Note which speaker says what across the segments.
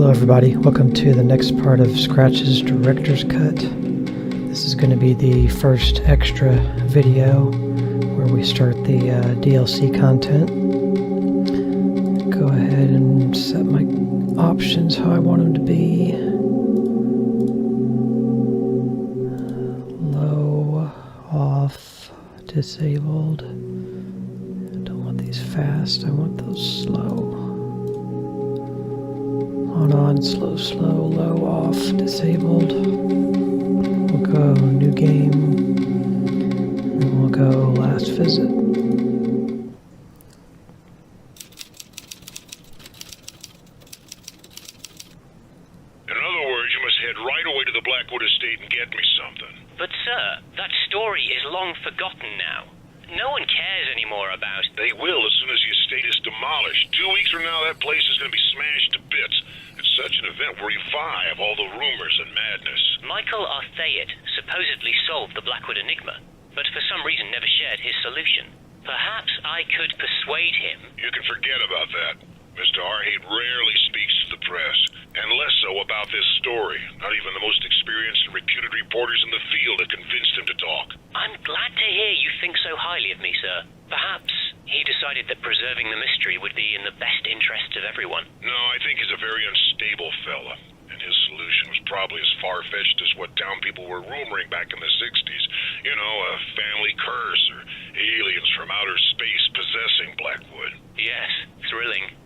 Speaker 1: Hello everybody, welcome to the next part of Scratch's Director's Cut. This is going to be the first extra video where we start the DLC content. Go ahead and set my options how I want them to be. Low, off, disabled. I don't want these fast, I want those slow. On, slow, low, off, disabled. We'll go new game, and we'll go last visit.
Speaker 2: In other words, you must head right away to the Blackwood estate and get me something.
Speaker 3: But sir, that story is long forgotten now. No one cares anymore about...
Speaker 2: They will as soon as the estate is demolished. 2 weeks from now, that place is going to be smashed to bits. It's such an event will revive all the rumors and madness.
Speaker 3: Michael Arthayet supposedly solved the Blackwood enigma, but for some reason never shared his solution. Perhaps I could persuade him...
Speaker 2: You can forget about that. Mr. Arthayet rarely speaks to the press, and less so about this story. Not even the most experienced and reputed reporters in the field have convinced him to talk.
Speaker 3: I'm glad to hear you think so highly of me, sir. Perhaps he decided that preserving the mystery would be in the best interests of everyone.
Speaker 2: No, I think he's a very unstable fella, and his solution was probably as far-fetched as what town people were rumoring back in the 60s. You know, a family curse, or aliens from outer space possessing Blackwood.
Speaker 3: Yes, thrilling.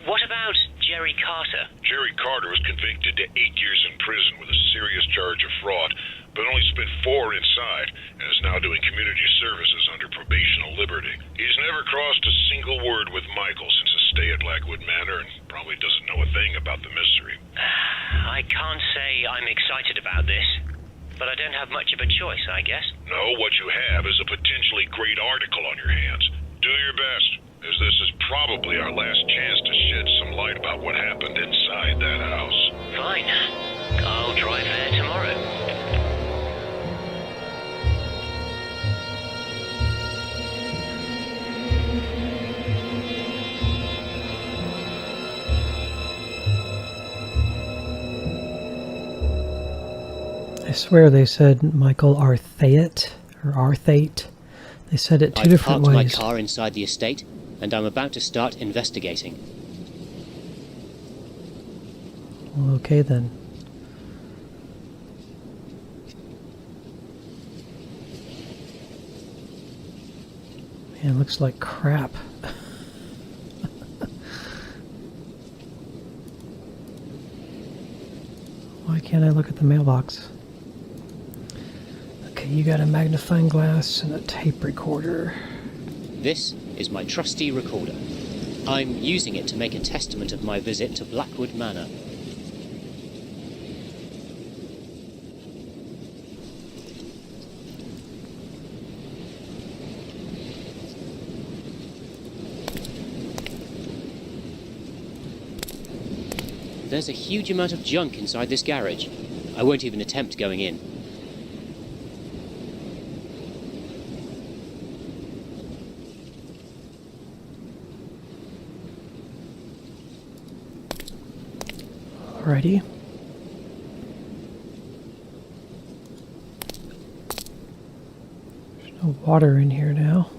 Speaker 3: What about Jerry Carter?
Speaker 2: Jerry Carter was convicted to 8 years in prison with a serious charge of fraud, but only spent 4 inside, and is now doing community services under probational liberty. He's never crossed a single word with Michael since his stay at Blackwood Manor, and probably doesn't know a thing about the mystery.
Speaker 3: I can't say I'm excited about this, but I don't have much of a choice, I guess.
Speaker 2: No, what you have is a potentially great article on your hands. Do your best, as this is probably our last chance to shed some light about what happened inside that house.
Speaker 3: Fine. I'll drive there tomorrow.
Speaker 1: I swear they said Michael Arthayet, or Arthate. They said it two different ways.
Speaker 4: I've parked my car inside the estate, and I'm about to start investigating.
Speaker 1: Well, okay then. Man, it looks like crap. Why can't I look at the mailbox? Okay, you got a magnifying glass and a tape recorder.
Speaker 4: This is my trusty recorder. I'm using it to make a testament of my visit to Blackwood Manor. There's a huge amount of junk inside this garage. I won't even attempt going in.
Speaker 1: Alrighty. There's no water in here now.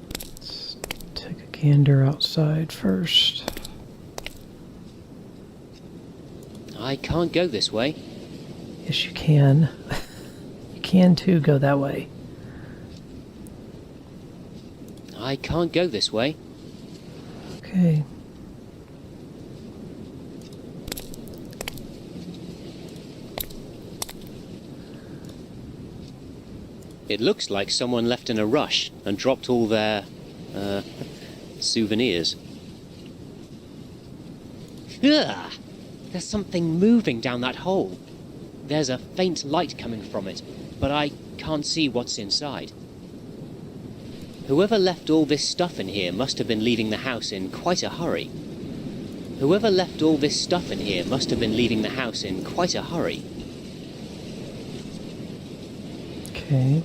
Speaker 1: Let's take a gander outside first.
Speaker 4: I can't go this way.
Speaker 1: Yes, you can. You can too go that way.
Speaker 4: I can't go this way.
Speaker 1: Okay.
Speaker 4: It looks like someone left in a rush and dropped all their, souvenirs. Ugh! There's something moving down that hole. There's a faint light coming from it, but I can't see what's inside. Whoever left all this stuff in here must have been leaving the house in quite a hurry. Whoever left all this stuff in here must have been leaving the house in quite a hurry.
Speaker 1: Okay.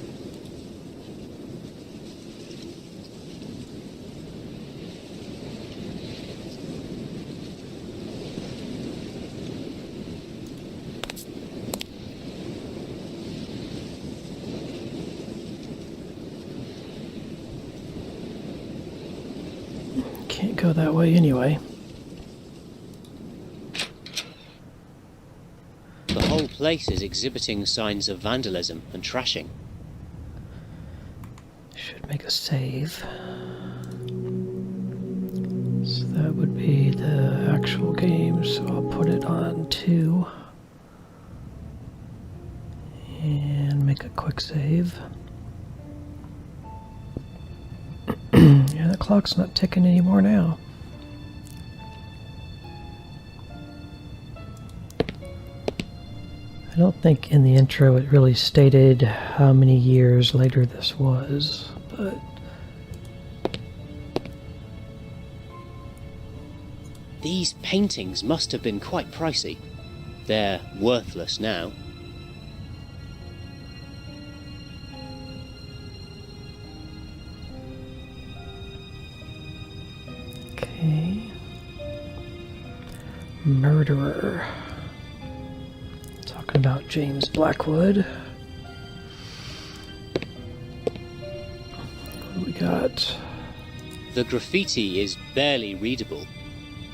Speaker 1: go that way anyway.
Speaker 4: The whole place is exhibiting signs of vandalism and trashing.
Speaker 1: Should make a save. So that would be the actual game, so I'll put it on 2. And make a quick save. Yeah, the clock's not ticking anymore now. I don't think in the intro it really stated how many years later this was, but
Speaker 4: These paintings must have been quite pricey. They're worthless now.
Speaker 1: okay. Murderer. Talking about James Blackwood. What do we got?
Speaker 4: The graffiti is barely readable.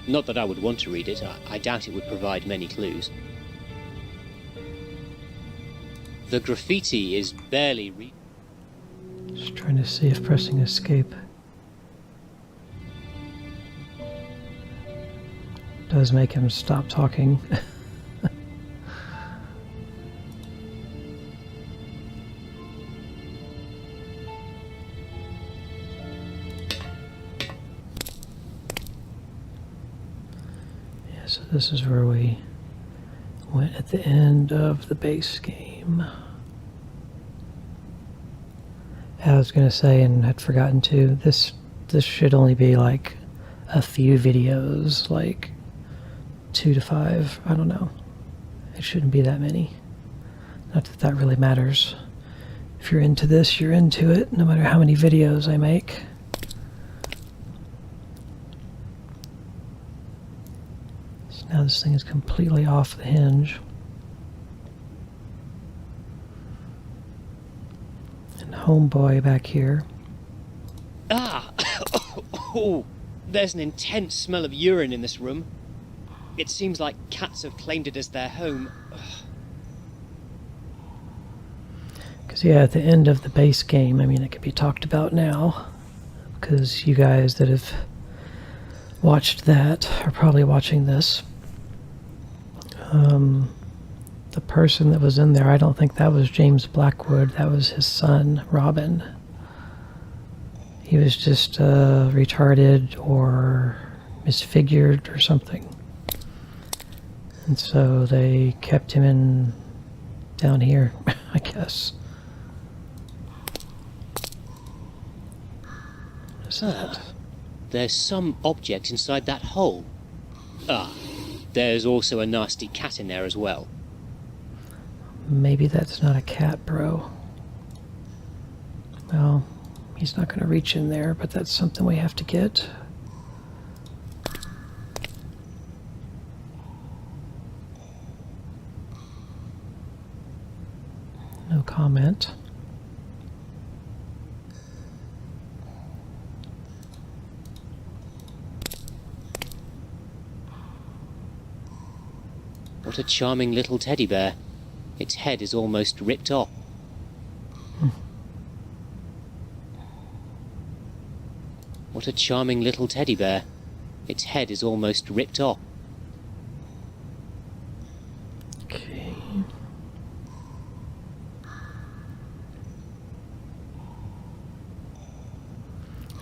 Speaker 4: Not that I would want to read it. I doubt it would provide many clues. The graffiti is barely
Speaker 1: Just trying to see if pressing escape does make him stop talking. So this is where we went at the end of the base game. I was going to say, and had forgotten to, this should only be like a few videos, like 2 to 5, I don't know. It shouldn't be that many. Not that that really matters. If you're into this, you're into it, no matter how many videos I make. Now this thing is completely off the hinge. And homeboy back here.
Speaker 4: Ah! Oh, there's an intense smell of urine in this room. It seems like cats have claimed it as their home.
Speaker 1: Because yeah, at the end of the base game, I mean, it could be talked about now. Because you guys that have watched that are probably watching this. The person that was in there, I don't think that was James Blackwood. That was his son, Robin. He was just retarded or misfigured or something. And so they kept him in down here, I guess. What is that?
Speaker 4: There's some object inside that hole. Ah, there's also a nasty cat in there as well.
Speaker 1: Maybe that's not a cat, bro. Well, he's not going to reach in there, but that's something we have to get. No comment.
Speaker 4: What a charming little teddy bear. Its head is almost ripped off. What a charming little teddy bear. Its head is almost ripped off.
Speaker 1: Okay.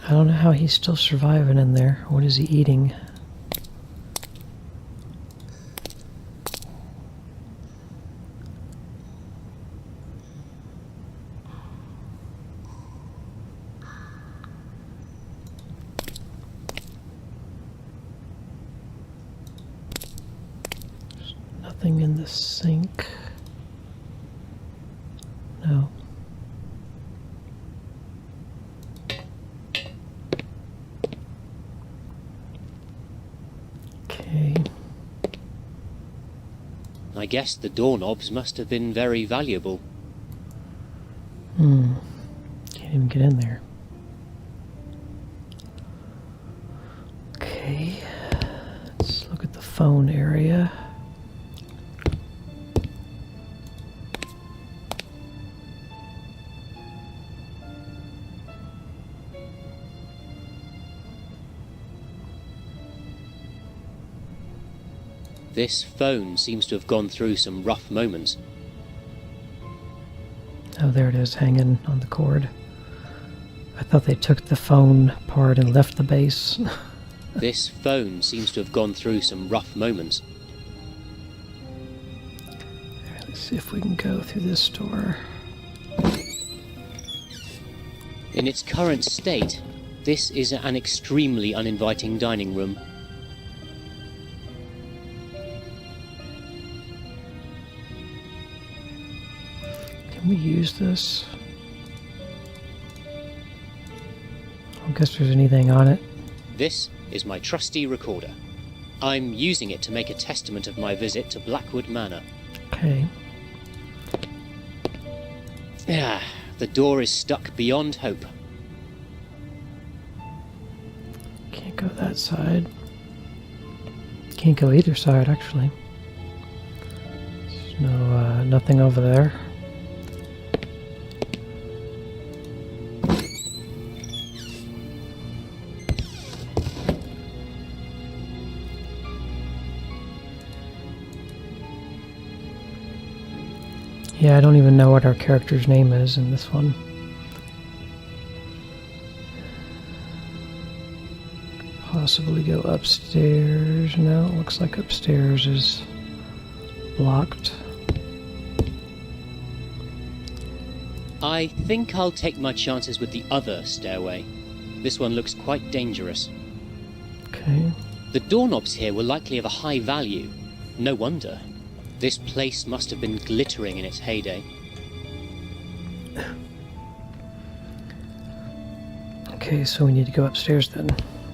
Speaker 1: I don't know how he's still surviving in there. What is he eating? Nothing in the sink. No. Okay.
Speaker 4: I guess the doorknobs must have been very valuable.
Speaker 1: Can't even get in there. phone area.
Speaker 4: This phone seems to have gone through some rough moments.
Speaker 1: Oh, there it is, hanging on the cord. I thought they took the phone part and left the base.
Speaker 4: This phone seems to have gone through some rough moments.
Speaker 1: Let's see if we can go through this door.
Speaker 4: In its current state, this is an extremely uninviting dining room.
Speaker 1: Can we use this? I don't guess there's anything on it.
Speaker 4: This is my trusty recorder. I'm using it to make a testament of my visit to Blackwood Manor.
Speaker 1: Okay.
Speaker 4: Yeah, the door is stuck beyond hope.
Speaker 1: Can't go that side. Can't go either side, actually. There's no, nothing over there. Yeah, I don't even know what our character's name is in this one. Possibly go upstairs. No, it looks like upstairs is blocked.
Speaker 4: I think I'll take my chances with the other stairway. This one looks quite dangerous.
Speaker 1: Okay.
Speaker 4: The doorknobs here were likely of a high value. No wonder. This place must have been glittering in its heyday.
Speaker 1: Okay, so we need to go upstairs then.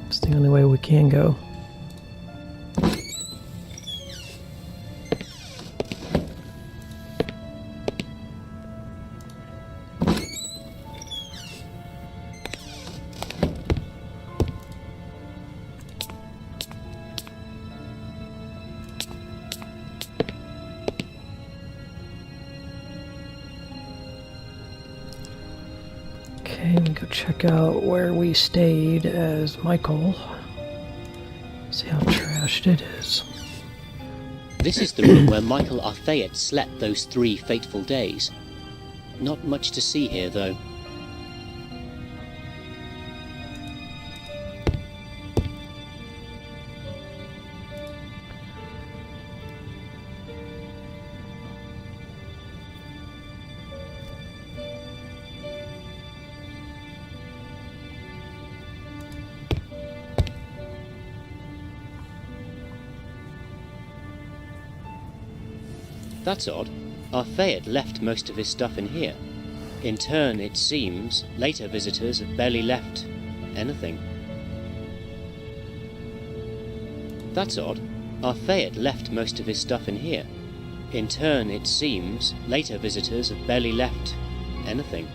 Speaker 1: It's the only way we can go. Okay, we can go check out where we stayed as Michael. See how trashed it is.
Speaker 4: This is the room where Michael Arthayet slept those 3 fateful days. Not much to see here, though. That's odd. Arthayet left most of his stuff in here. In turn, it seems, later visitors have barely left anything. That's odd. Arthayet left most of his stuff in here. In turn, it seems, later visitors have barely left anything.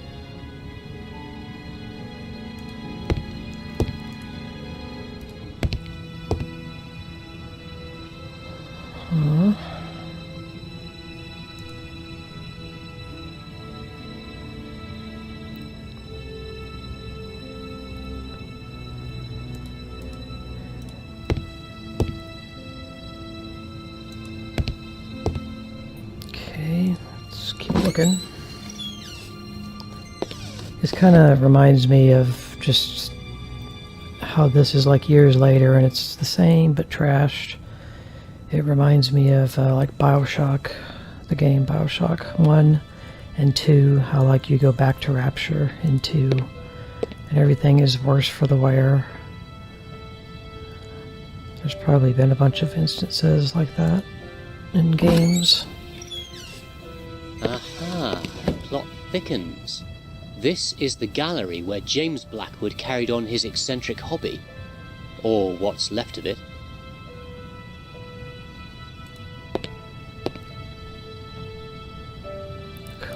Speaker 1: Huh? Okay, let's keep looking. This kind of reminds me of just how this is like years later and it's the same but trashed. It reminds me of like Bioshock, the game Bioshock 1 and 2, how like you go back to Rapture in 2 and everything is worse for the wear. There's probably been a bunch of instances like that in games.
Speaker 4: Aha, the plot thickens. This is the gallery where James Blackwood carried on his eccentric hobby. Or what's left of it.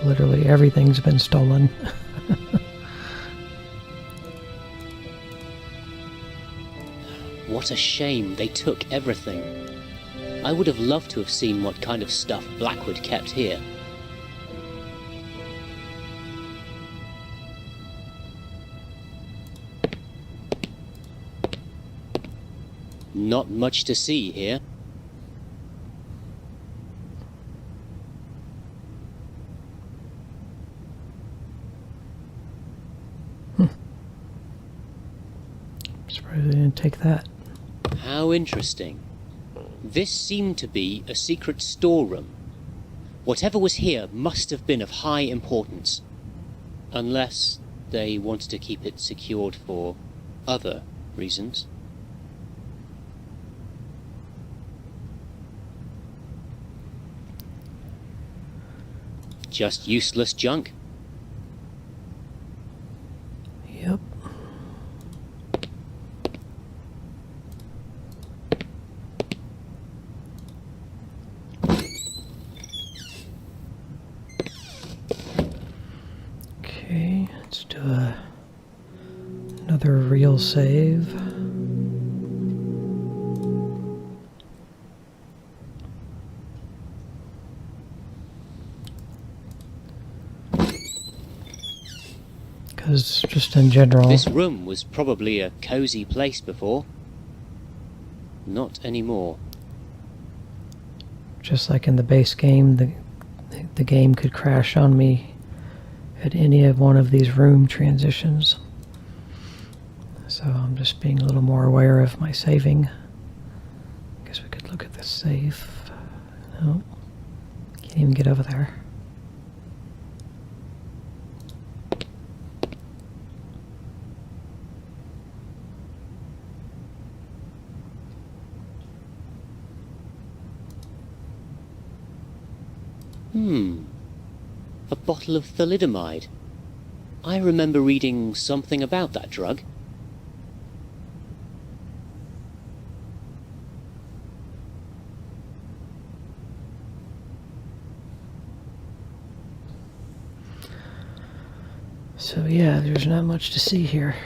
Speaker 1: Literally everything's been stolen.
Speaker 4: What a shame they took everything. I would have loved to have seen what kind of stuff Blackwood kept here. Not much to see here.
Speaker 1: Surprised they didn't take that.
Speaker 4: How interesting. This seemed to be a secret storeroom. Whatever was here must have been of high importance. Unless they wanted to keep it secured for other reasons. Just useless junk.
Speaker 1: Yep. Okay, let's do another real save. Because just in general...
Speaker 4: This room was probably a cozy place before. Not anymore.
Speaker 1: Just like in the base game, the game could crash on me at any of one of these room transitions. So I'm just being a little more aware of my saving. Guess we could look at the safe. No, can't even get over there.
Speaker 4: A bottle of thalidomide. I remember reading something about that drug.
Speaker 1: So yeah, there's not much to see here.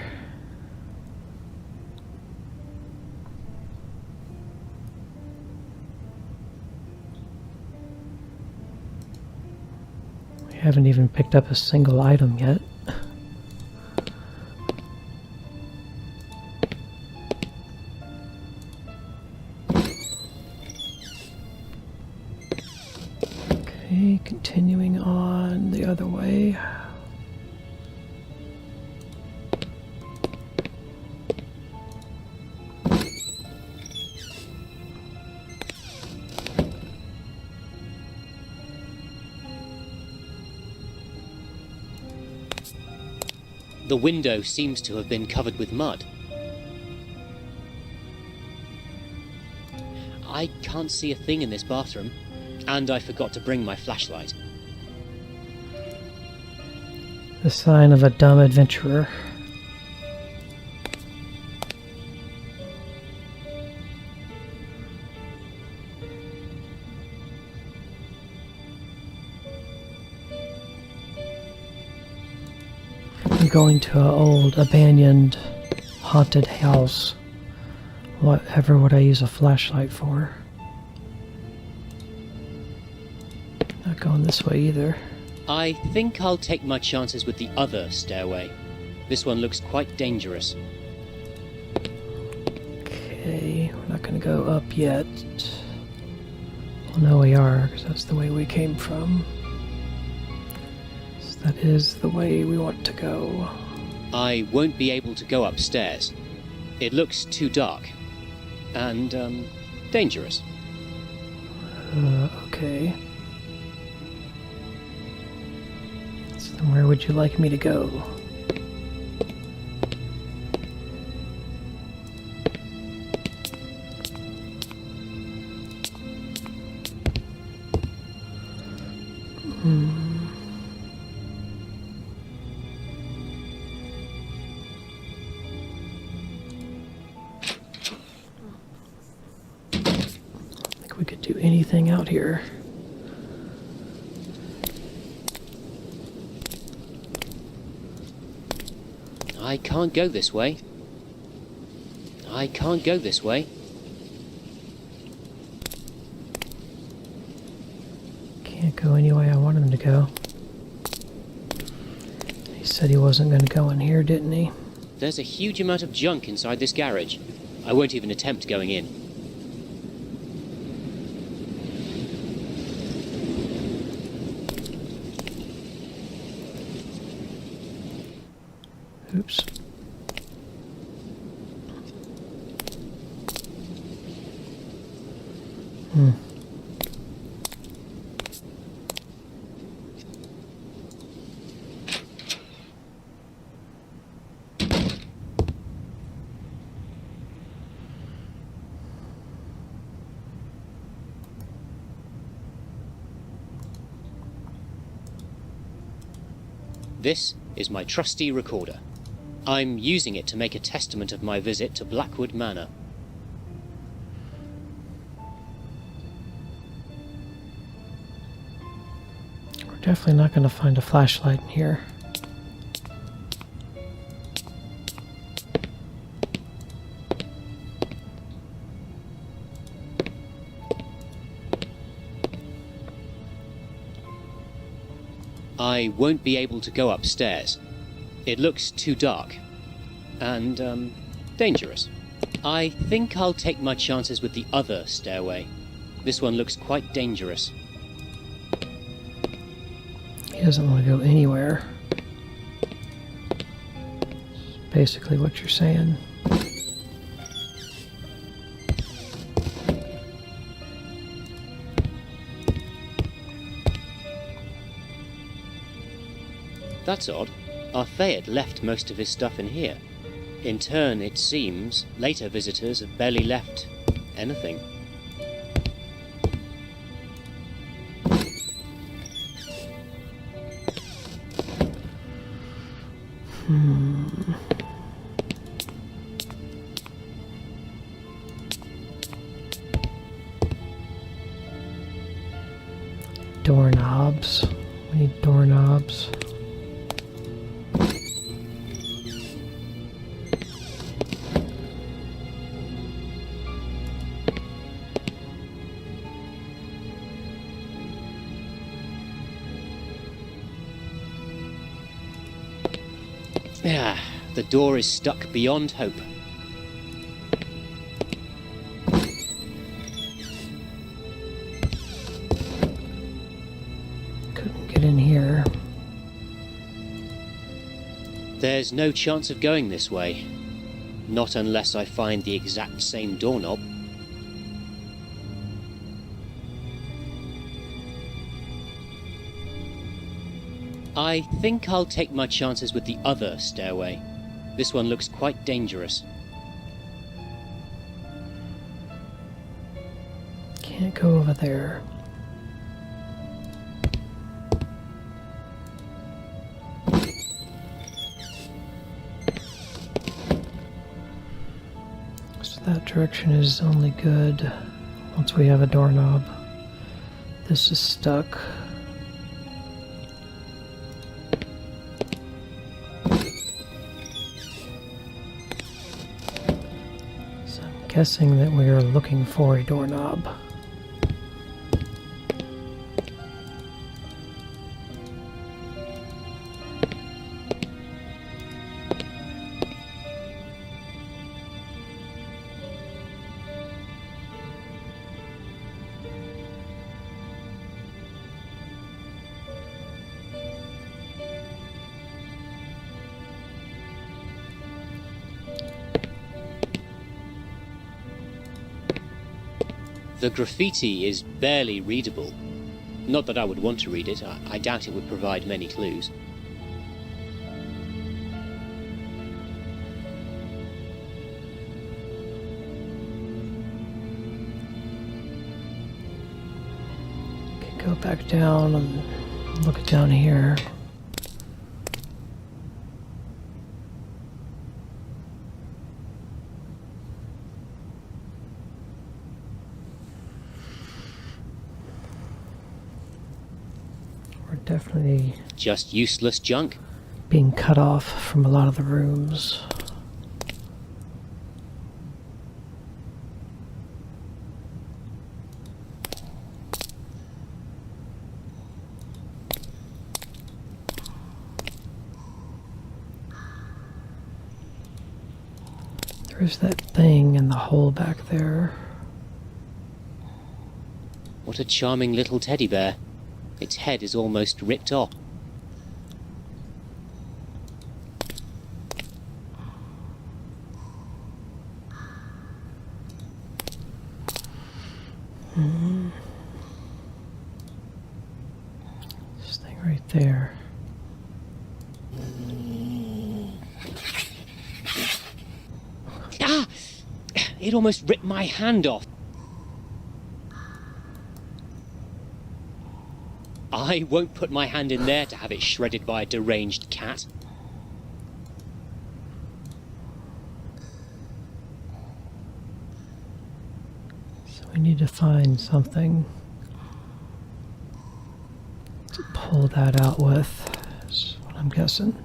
Speaker 1: Haven't even picked up a single item yet. Okay, continuing on the other way.
Speaker 4: The window seems to have been covered with mud. I can't see a thing in this bathroom, and I forgot to bring my flashlight.
Speaker 1: The sign of a dumb adventurer. I'm going to an old, abandoned, haunted house. Whatever would I use a flashlight for? Not going this way either.
Speaker 4: I think I'll take my chances with the other stairway. This one looks quite dangerous.
Speaker 1: Okay, we're not going to go up yet. Well, no, we are, because that's the way we came from. So that is the way we want to go.
Speaker 4: I won't be able to go upstairs. It looks too dark. And, dangerous.
Speaker 1: Okay. So then where would you like me to go? We could do anything out here.
Speaker 4: I can't go this way. I can't go this way.
Speaker 1: Can't go any way I want him to go. He said he wasn't going to go in here, didn't he?
Speaker 4: There's a huge amount of junk inside this garage. I won't even attempt going in.
Speaker 1: Oops.
Speaker 4: This is my trusty recorder. I'm using it to make a testament of my visit to Blackwood Manor.
Speaker 1: We're definitely not going to find a flashlight in here.
Speaker 4: I won't be able to go upstairs. It looks too dark. And, dangerous. I think I'll take my chances with the other stairway. This one looks quite dangerous.
Speaker 1: He doesn't want to go anywhere. Basically what you're saying.
Speaker 4: That's odd. Our Fayette left most of his stuff in here. In turn, it seems, later visitors have barely left anything.
Speaker 1: Doorknobs. We need doorknobs.
Speaker 4: Ah, the door is stuck beyond hope.
Speaker 1: Couldn't get in here.
Speaker 4: There's no chance of going this way. Not unless I find the exact same doorknob. I think I'll take my chances with the other stairway. This one looks quite dangerous.
Speaker 1: Can't go over there. So that direction is only good once we have a doorknob. This is stuck. So I'm guessing that we are looking for a doorknob.
Speaker 4: The graffiti is barely readable. Not that I would want to read it. I doubt it would provide many clues.
Speaker 1: Can go back down and look down here. We're definitely
Speaker 4: Just useless junk.
Speaker 1: being cut off from a lot of the rooms. Where's that thing in the hole back there?
Speaker 4: What a charming little teddy bear. Its head is almost ripped off.
Speaker 1: This thing right there.
Speaker 4: Ah! It almost ripped my hand off. I won't put my hand in there to have it shredded by a deranged cat.
Speaker 1: So we need to find something to pull that out with, is what I'm guessing.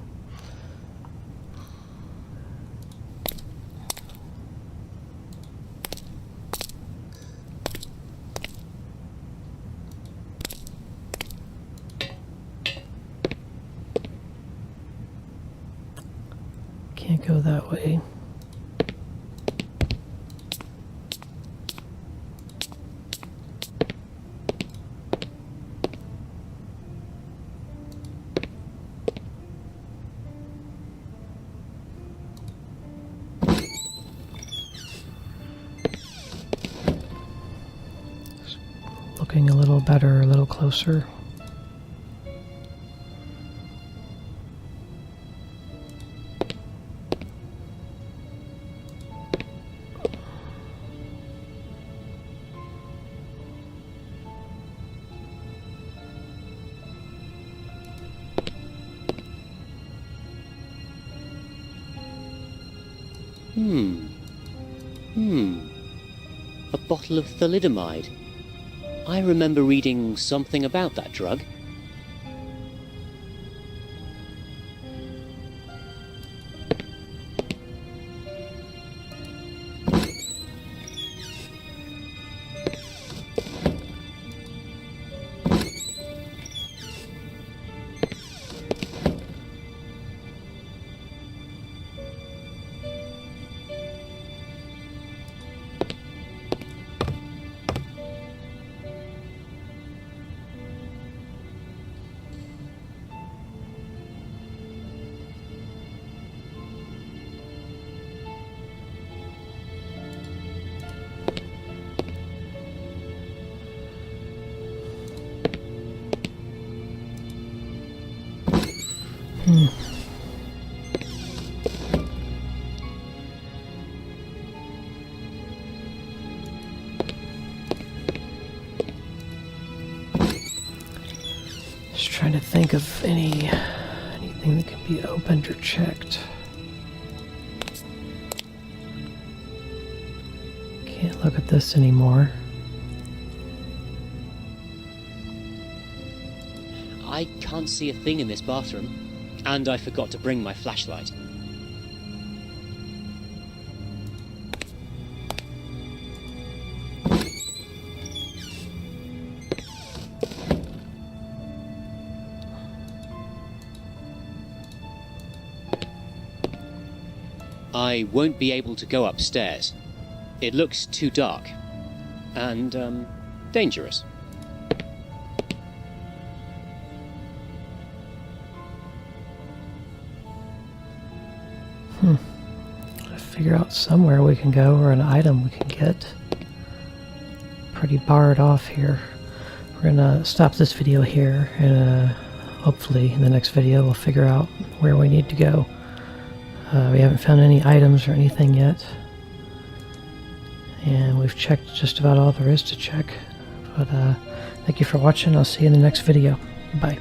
Speaker 1: Can't go that way. Looking a little better, a little closer.
Speaker 4: A bottle of thalidomide. I remember reading something about that drug. Just trying to think of anything that can be opened or checked. Can't look at this anymore. I can't see a thing in this bathroom. And I forgot to bring my flashlight. I won't be able to go upstairs. It looks too dark. And, dangerous.
Speaker 1: Gotta figure out somewhere we can go or an item we can get. Pretty barred off here. We're gonna stop this video here and hopefully in the next video we'll figure out where we need to go. We haven't found any items or anything yet. And we've checked just about all there is to check. But thank you for watching. I'll see you in the next video. Bye.